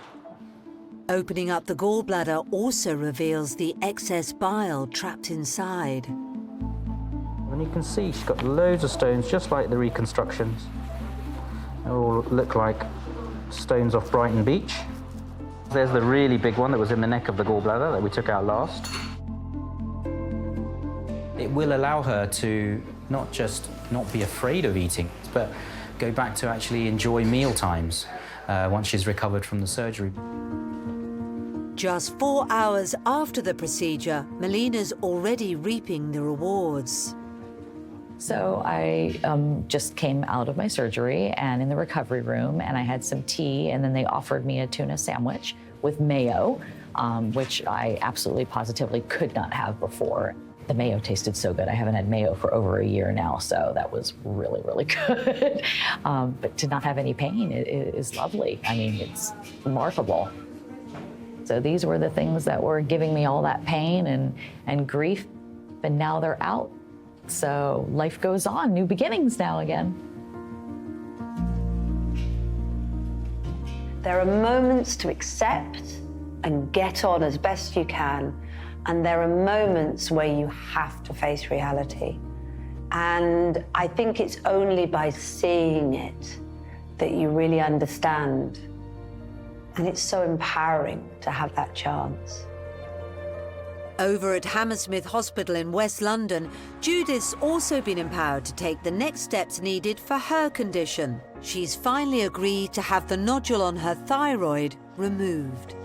B: Opening up the gallbladder also reveals the excess bile trapped inside.
P: And you can see she's got loads of stones, just like the reconstructions. They all look like stones off Brighton Beach. There's the really big one that was in the neck of the gallbladder that we took out last. It will allow her to not just not be afraid of eating, but go back to actually enjoy meal times once she's recovered from the surgery.
B: Just 4 hours after the procedure, Melina's already reaping the rewards.
O: So I just came out of my surgery and in the recovery room, and I had some tea, and then they offered me a tuna sandwich with mayo, which I absolutely positively could not have before. The mayo tasted so good. I haven't had mayo for over a year now, so that was really, really good. But to not have any pain is lovely. I mean, it's remarkable. So these were the things that were giving me all that pain and grief, and now they're out. So life goes on, new beginnings now again.
D: There are moments to accept and get on as best you can, and there are moments where you have to face reality. And I think it's only by seeing it that you really understand. And it's so empowering to have that chance.
B: Over at Hammersmith Hospital in West London, Judith's also been empowered to take the next steps needed for her condition. She's finally agreed to have the nodule on her thyroid removed.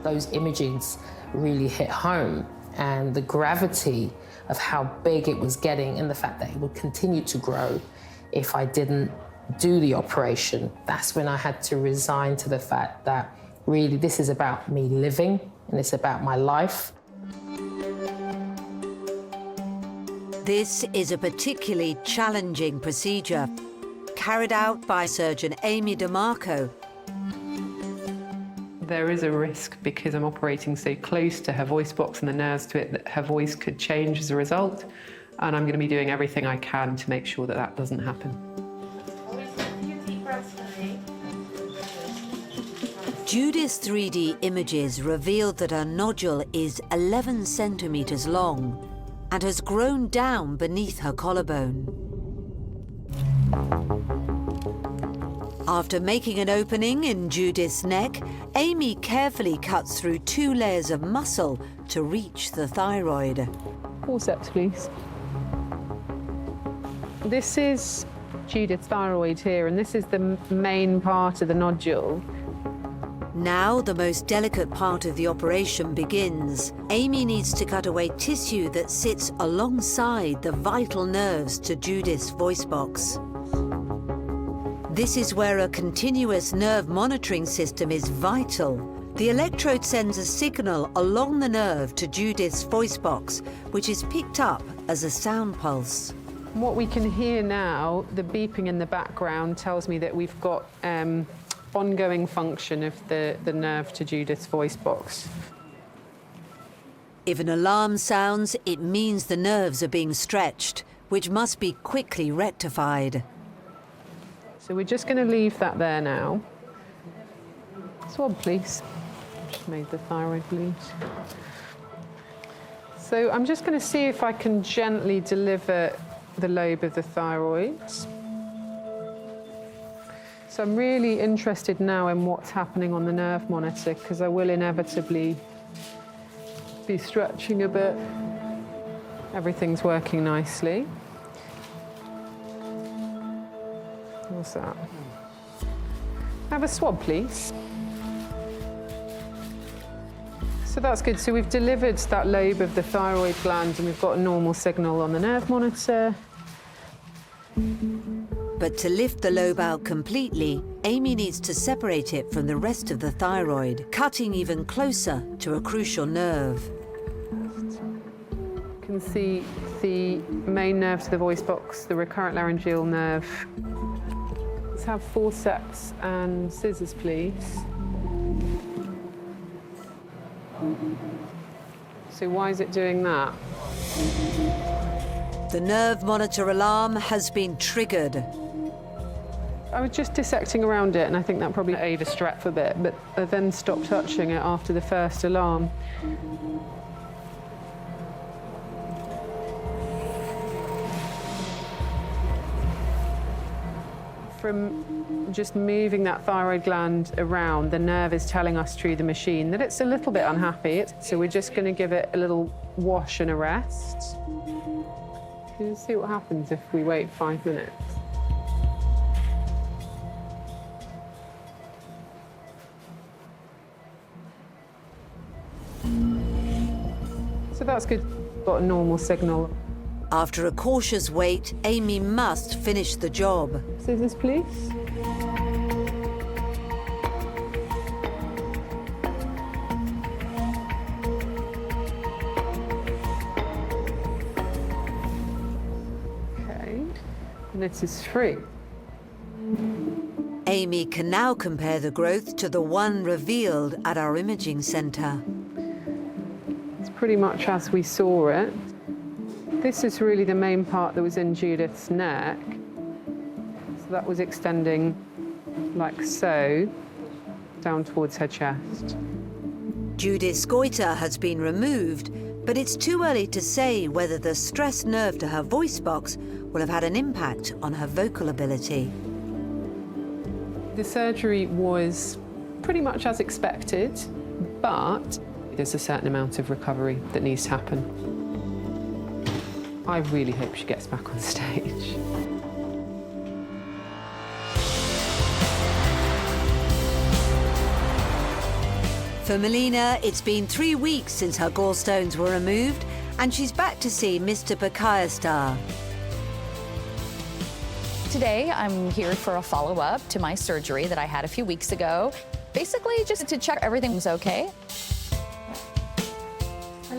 G: Those images really hit home, and the gravity of how big it was getting and the fact that it would continue to grow if I didn't do the operation. That's when I had to resign to the fact that really this is about me living and it's about my life.
B: This is a particularly challenging procedure, carried out by surgeon Amy DeMarco.
J: There is a risk because I'm operating so close to her voice box and the nerves to it that her voice could change as a result. And I'm going to be doing everything I can to make sure that that doesn't happen.
B: Judith's 3D images revealed that her nodule is 11 centimeters long and has grown down beneath her collarbone. After making an opening in Judith's neck, Amy carefully cuts through 2 layers of muscle to reach the thyroid.
J: Forceps, please. This is Judith's thyroid here, and this is the main part of the nodule.
B: Now the most delicate part of the operation begins. Amy needs to cut away tissue that sits alongside the vital nerves to Judith's voice box. This is where a continuous nerve monitoring system is vital. The electrode sends a signal along the nerve to Judith's voice box, which is picked up as a sound pulse.
J: What we can hear now, the beeping in the background tells me that we've got ongoing function of the nerve to Judith's voice box.
B: If an alarm sounds, it means the nerves are being stretched, which must be quickly rectified.
J: So we're just going to leave that there now. Swab, please. Just made the thyroid bleed. So I'm just going to see if I can gently deliver the lobe of the thyroid. So I'm really interested now in what's happening on the nerve monitor, because I will inevitably be stretching a bit. Everything's working nicely. What's that? Have a swab, please. So that's good. So we've delivered that lobe of the thyroid gland and we've got a normal signal on the nerve monitor.
B: But to lift the lobe out completely, Amy needs to separate it from the rest of the thyroid, cutting even closer to a crucial nerve.
J: You can see the main nerve to the voice box, the recurrent laryngeal nerve. Let's have forceps and scissors, please. So why is it doing that?
B: The nerve monitor alarm has been triggered.
J: I was just dissecting around it and I think that probably overstretched a bit, but I then stopped touching it after the first alarm. From just moving that thyroid gland around, the nerve is telling us through the machine that it's a little bit unhappy. So we're just going to give it a little wash and a rest. Let's see what happens if we wait 5 minutes. So that's good. Got a normal signal.
B: After a cautious wait, Amy must finish the job.
J: Scissors, please. Okay, and this is free.
B: Amy can now compare the growth to the one revealed at our imaging centre.
J: It's pretty much as we saw it. This is really the main part that was in Judith's neck. So that was extending like so, down towards her chest.
B: Judith's goiter has been removed, but it's too early to say whether the stressed nerve to her voice box will have had an impact on her vocal ability.
J: The surgery was pretty much as expected, but there's a certain amount of recovery that needs to happen. I really hope she gets back on stage.
B: For Melina, it's been 3 weeks since her gallstones were removed, and she's back to see Mr. Bakayastar.
Q: Today, I'm here for a follow-up to my surgery that I had a few weeks ago. Basically, just to check everything's okay.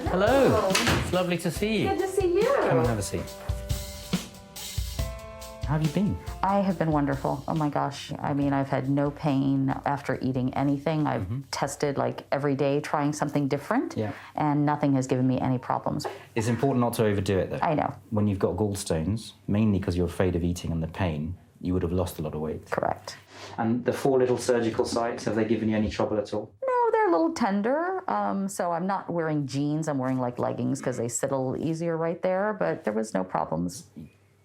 P: Hello. It's lovely to see you.
Q: Good to see you.
P: Come and have a seat. How have you been?
O: I have been wonderful. Oh my gosh. I mean, I've had no pain after eating anything. I've tested like every day, trying something different, and nothing has given me any problems.
P: It's important not to overdo it, though.
O: I know.
P: When you've got gallstones, mainly because you're afraid of eating and the pain, you would have lost a lot of weight.
O: Correct.
P: And the 4 little surgical sites, have they given you any trouble at all?
O: No, they're a little tender. So I'm not wearing jeans. I'm wearing like leggings because they sit a little easier right there, but there was no problems.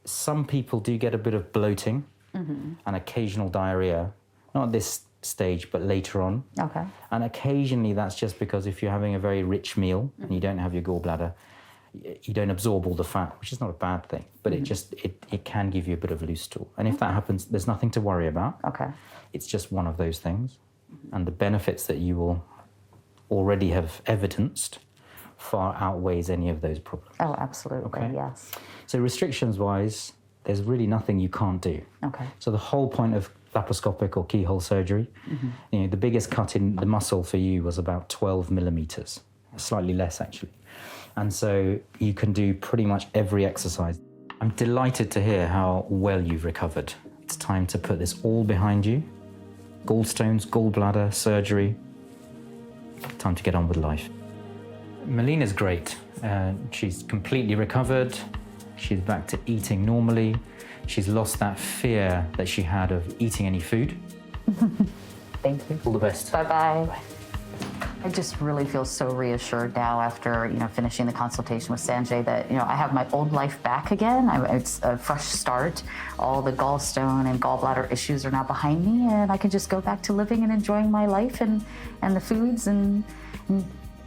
P: Some people do get a bit of bloating and occasional diarrhea, not at this stage, but later on.
O: Okay.
P: And occasionally that's just because if you're having a very rich meal and you don't have your gallbladder, you don't absorb all the fat, which is not a bad thing, but it can give you a bit of loose stool. And if that happens, there's nothing to worry about.
O: Okay.
P: It's just one of those things. And the benefits that you will already have evidenced far outweighs any of those problems.
O: Oh, absolutely,
P: Okay.
O: yes.
P: So restrictions-wise, there's really nothing you can't do.
O: Okay.
P: So the whole point of laparoscopic or keyhole surgery, you know, the biggest cut in the muscle for you was about 12 millimeters, slightly less actually. And so you can do pretty much every exercise. I'm delighted to hear how well you've recovered. It's time to put this all behind you. Gallstones, gallbladder, surgery. Time to get on with life. Melina's great. She's completely recovered. She's back to eating normally. She's lost that fear that she had of eating any food.
O: Thank you.
P: All the best.
O: Bye-bye. I just really feel so reassured now after, finishing the consultation with Sanjay that, I have my old life back again. It's a fresh start. All the gallstone and gallbladder issues are now behind me, and I can just go back to living and enjoying my life and the foods and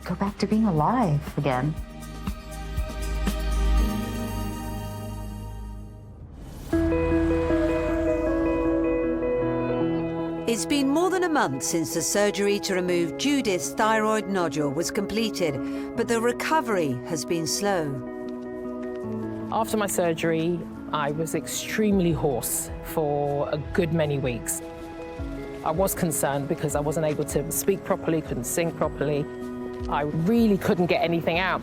O: go back to being alive again.
B: It's been more than a month since the surgery to remove Judith's thyroid nodule was completed, but the recovery has been slow.
G: After my surgery, I was extremely hoarse for a good many weeks. I was concerned because I wasn't able to speak properly, couldn't sing properly. I really couldn't get anything out.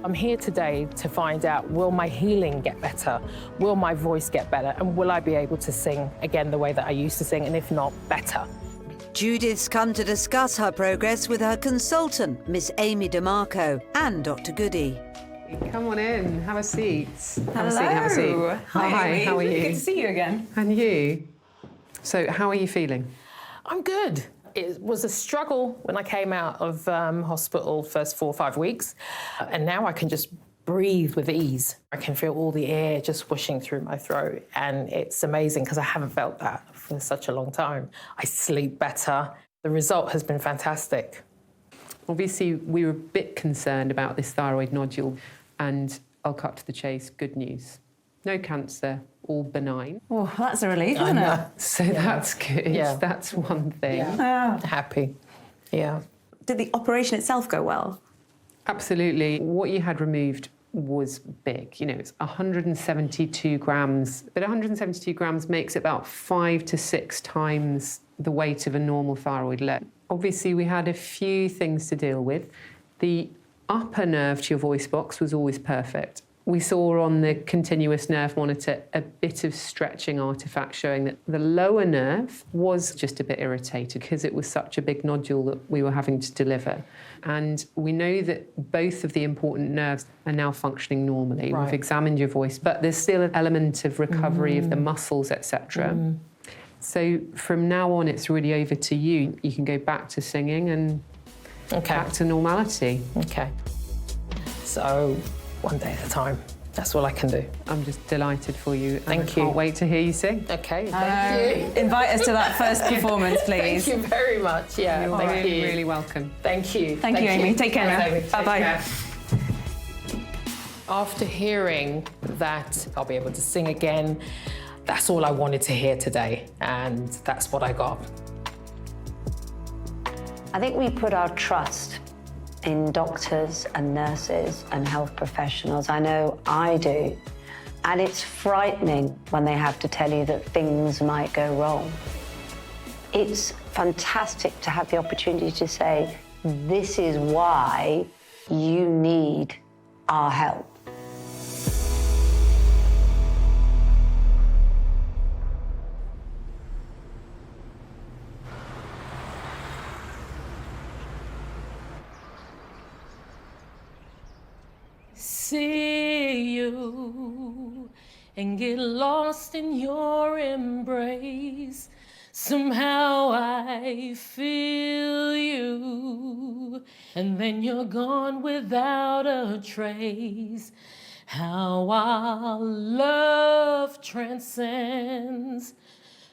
G: I'm here today to find out, will my healing get better? Will my voice get better? And will I be able to sing again the way that I used to sing, and if not, better?
B: Judith's come to discuss her progress with her consultant, Miss Amy DeMarco, and Dr. Goody.
J: Come on in, have a seat. Have a seat,
R: Hello.
J: have a seat.
R: Hi, Amy.
J: How are you?
R: Good to see you again.
J: And you? So, how are you feeling?
G: I'm good. It was a struggle when I came out of hospital first 4 or 5 weeks, and now I can just breathe with ease. I can feel all the air just whooshing through my throat, and it's amazing because I haven't felt that for such a long time. I sleep better. The result has been fantastic.
J: Obviously, we were a bit concerned about this thyroid nodule, and I'll cut to the chase. Good news. No cancer, all benign.
R: Oh, that's a relief, isn't it?
J: So that's good.
G: Yeah.
J: That's one thing.
R: Yeah.
G: Happy. Yeah.
R: Did the operation itself go well?
J: Absolutely. What you had removed was big. You know, it's 172 grams, but 172 grams makes about 5 to 6 times the weight of a normal thyroid leg. Obviously, we had a few things to deal with. The upper nerve to your voice box was always perfect. We saw on the continuous nerve monitor a bit of stretching artifact showing that the lower nerve was just a bit irritated because it was such a big nodule that we were having to deliver. And we know that both of the important nerves are now functioning normally.
G: Right.
J: We've examined your voice, but there's still an element of recovery of the muscles, etc. So from now on, it's really over to you. You can go back to singing and back to normality.
G: Okay. So, one day at a time. That's all I can do.
J: I'm just delighted for you.
G: Thank
J: and I
G: you.
J: can't wait to hear you sing.
G: Okay, thank you.
R: Invite us to that first performance, please.
G: Thank you very much. Yeah,
J: You're
G: thank
J: really,
G: you.
J: really welcome.
G: Thank you.
R: Thank you, Amy. Take care
G: Thanks,
R: now.
G: Amy. Take
R: Bye-bye.
G: care. After hearing that I'll be able to sing again, that's all I wanted to hear today, and that's what I got.
D: I think we put our trust in doctors and nurses and health professionals. I know I do. And it's frightening when they have to tell you that things might go wrong. It's fantastic to have the opportunity to say, this is why you need our help.
L: See you and get lost in your embrace. Somehow I feel you, and then you're gone without a trace. How our love transcends,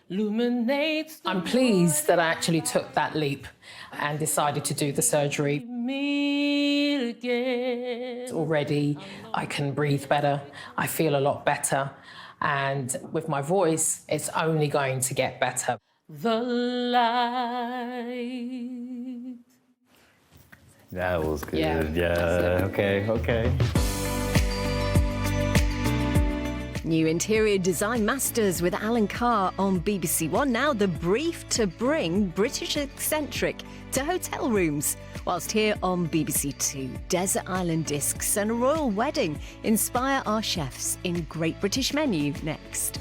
L: illuminates.
G: I'm pleased that I actually took that leap and decided to do the surgery.
L: Meet again.
G: Already, I can breathe better. I feel a lot better. And with my voice, it's only going to get better.
L: The light.
S: That was good.
G: Yeah.
S: Okay.
A: New interior design masters with Alan Carr on BBC One. Now the brief to bring British eccentric to hotel rooms. Whilst here on BBC Two, desert island discs and a royal wedding inspire our chefs in Great British Menu next.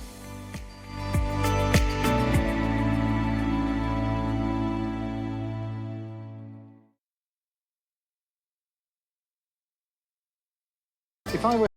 K: If I were